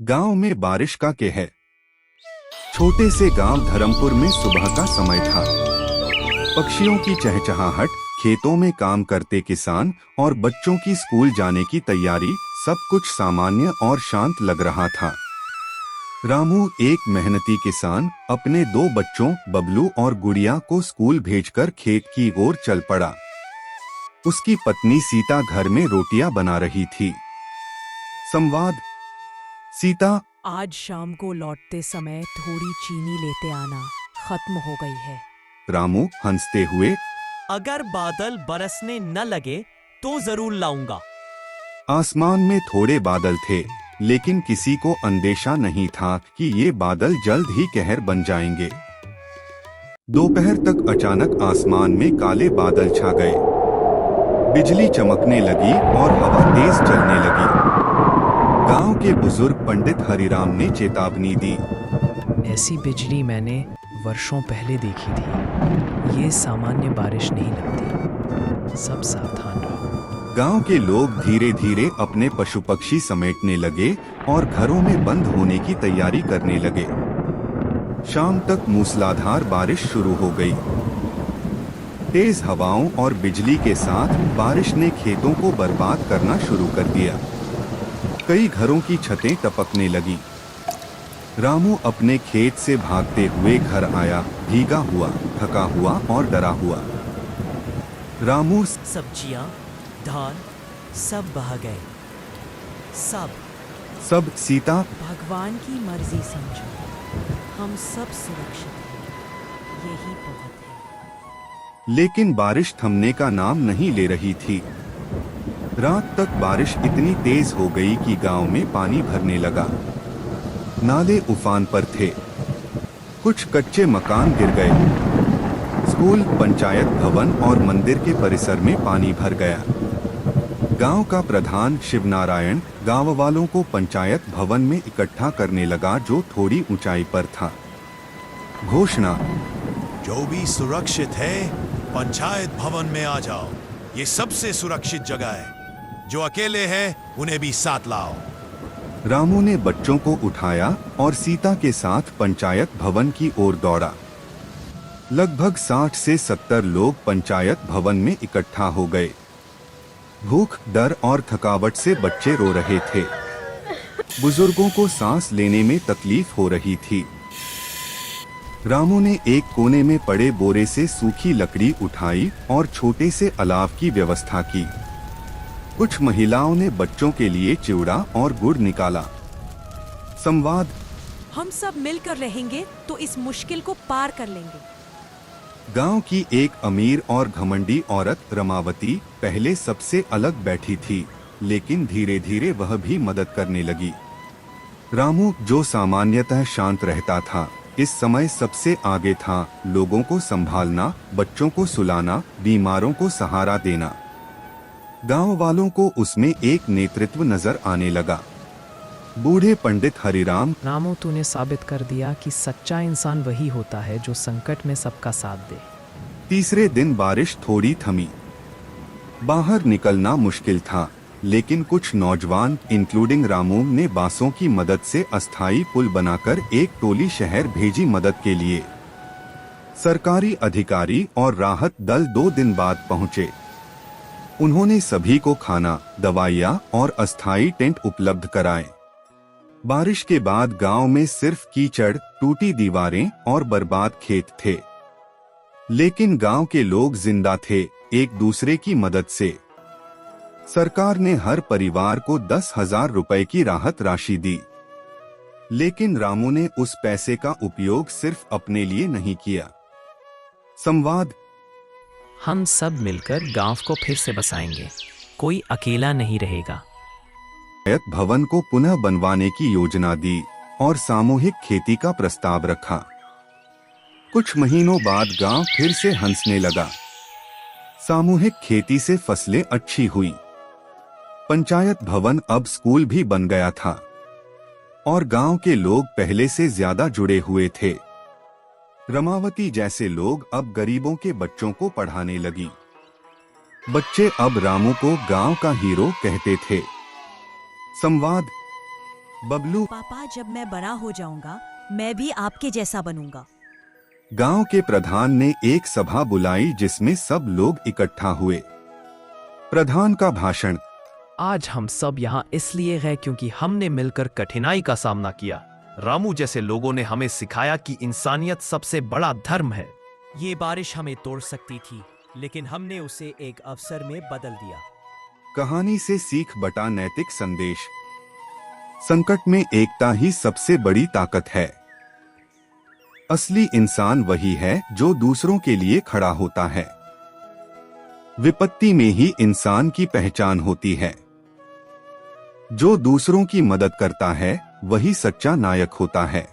गांव में बारिश का कहर। छोटे से गांव धर्मपुर में सुबह का समय था। पक्षियों की चहचहाहट, खेतों में काम करते किसान और बच्चों की स्कूल जाने की तैयारी, सब कुछ सामान्य और शांत लग रहा था। रामू, एक मेहनती किसान, अपने दो बच्चों बबलू और गुड़िया को स्कूल भेजकर खेत की ओर चल पड़ा। उसकी पत्नी सीता घर में रोटियां बना रही थी। संवाद। सीता, आज शाम को लौटते समय थोड़ी चीनी लेते आना, खत्म हो गई है। रामू हंसते हुए, अगर बादल बरसने न लगे तो जरूर लाऊंगा। आसमान में थोड़े बादल थे, लेकिन किसी को अंदेशा नहीं था कि ये बादल जल्द ही कहर बन जाएंगे। दोपहर तक अचानक आसमान में काले बादल छा गए। बिजली चमकने लगी और हवा तेज चलने लगी। गांव के बुजुर्ग पंडित हरिराम ने चेतावनी दी। ऐसी बिजली मैंने वर्षों पहले देखी थी। ये सामान्य बारिश नहीं लगती। सब सावधान रहो। गांव के लोग धीरे धीरे अपने पशु पक्षी समेटने लगे और घरों में बंद होने की तैयारी करने लगे। शाम तक मूसलाधार बारिश शुरू हो गई। तेज हवाओं और बिजली के साथ बारिश ने खेतों को बर्बाद करना शुरू कर दिया। कई घरों की छतें टपकने लगी। रामू अपने खेत से भागते हुए घर आया, भीगा हुआ, थका हुआ और डरा हुआ। रामू, सब्जियां, धान सब बह गए। सब। सीता, भगवान की मर्जी समझो, हम सब सुरक्षित हैं, यही बहुत है। लेकिन बारिश थमने का नाम नहीं ले रही थी। रात तक बारिश इतनी तेज हो गई कि गांव में पानी भरने लगा। नाले उफान पर थे। कुछ कच्चे मकान गिर गए। स्कूल, पंचायत भवन और मंदिर के परिसर में पानी भर गया। गांव का प्रधान शिवनारायण गांव वालों को पंचायत भवन में इकट्ठा करने लगा, जो थोड़ी ऊंचाई पर था। घोषणा। जो भी सुरक्षित है पंचायत भवन में आ जाओ। ये सबसे सुरक्षित जगह है। जो अकेले हैं उन्हें भी साथ लाओ। रामू ने बच्चों को उठाया और सीता के साथ पंचायत भवन की ओर दौड़ा। लगभग 60 से 70 लोग पंचायत भवन में इकट्ठा हो गए। भूख, डर और थकावट से बच्चे रो रहे थे। बुजुर्गों को सांस लेने में तकलीफ हो रही थी। रामू ने एक कोने में पड़े बोरे से सूखी लकड़ी उठाई और छोटे से अलाव की व्यवस्था की। कुछ महिलाओं ने बच्चों के लिए चिवड़ा और गुड़ निकाला। संवाद। हम सब मिलकर रहेंगे तो इस मुश्किल को पार कर लेंगे। गांव की एक अमीर और घमंडी औरत रमावती पहले सबसे अलग बैठी थी, लेकिन धीरे धीरे वह भी मदद करने लगी। रामू, जो सामान्यतः शांत रहता था, इस समय सबसे आगे था। लोगों को संभालना, बच्चों को सुलाना, बीमारों को सहारा देना। गांव वालों को उसमें एक नेतृत्व नजर आने लगा। बूढ़े पंडित हरिराम, रामू, तूने साबित कर दिया कि सच्चा इंसान वही होता है जो संकट में सबका साथ दे। तीसरे दिन बारिश थोड़ी थमी। बाहर निकलना मुश्किल था, लेकिन कुछ नौजवान इंक्लूडिंग रामू ने बांसों की मदद से अस्थायी पुल बनाकर एक टोली शहर भेजी मदद के लिए। सरकारी अधिकारी और राहत दल 2 दिन बाद पहुंचे। उन्होंने सभी को खाना, दवाइयाँ और अस्थायी टेंट उपलब्ध कराए। बारिश के बाद गांव में सिर्फ कीचड़, टूटी दीवारें और बर्बाद खेत थे, लेकिन गांव के लोग जिंदा थे, एक दूसरे की मदद से। सरकार ने हर परिवार को 10,000 रुपए की राहत राशि दी, लेकिन रामू ने उस पैसे का उपयोग सिर्फ अपने लिए नहीं किया। संवाद। हम सब मिलकर गांव को फिर से बसाएंगे। कोई अकेला नहीं रहेगा। पंचायत भवन को पुनः बनवाने की योजना दी और सामूहिक खेती का प्रस्ताव रखा। कुछ महीनों बाद गांव फिर से हंसने लगा। सामूहिक खेती से फसलें अच्छी हुई। पंचायत भवन अब स्कूल भी बन गया था और गांव के लोग पहले से ज्यादा जुड़े हुए थे। रमावती जैसे लोग अब गरीबों के बच्चों को पढ़ाने लगी। बच्चे अब रामू को गांव का हीरो कहते थे। संवाद। बबलू पापा, जब मैं बड़ा हो जाऊंगा मैं भी आपके जैसा बनूंगा। गांव के प्रधान ने एक सभा बुलाई जिसमें सब लोग इकट्ठा हुए। प्रधान का भाषण। आज हम सब यहाँ इसलिए हैं क्योंकि हमने मिलकर कठिनाई का सामना किया। रामू जैसे लोगों ने हमें सिखाया कि इंसानियत सबसे बड़ा धर्म है। ये बारिश हमें तोड़ सकती थी, लेकिन हमने उसे एक अवसर में बदल दिया। कहानी से सीख बटा नैतिक संदेश। संकट में एकता ही सबसे बड़ी ताकत है। असली इंसान वही है जो दूसरों के लिए खड़ा होता है। विपत्ति में ही इंसान की पहचान होती है। जो दूसरों की मदद करता है वही सच्चा नायक होता है।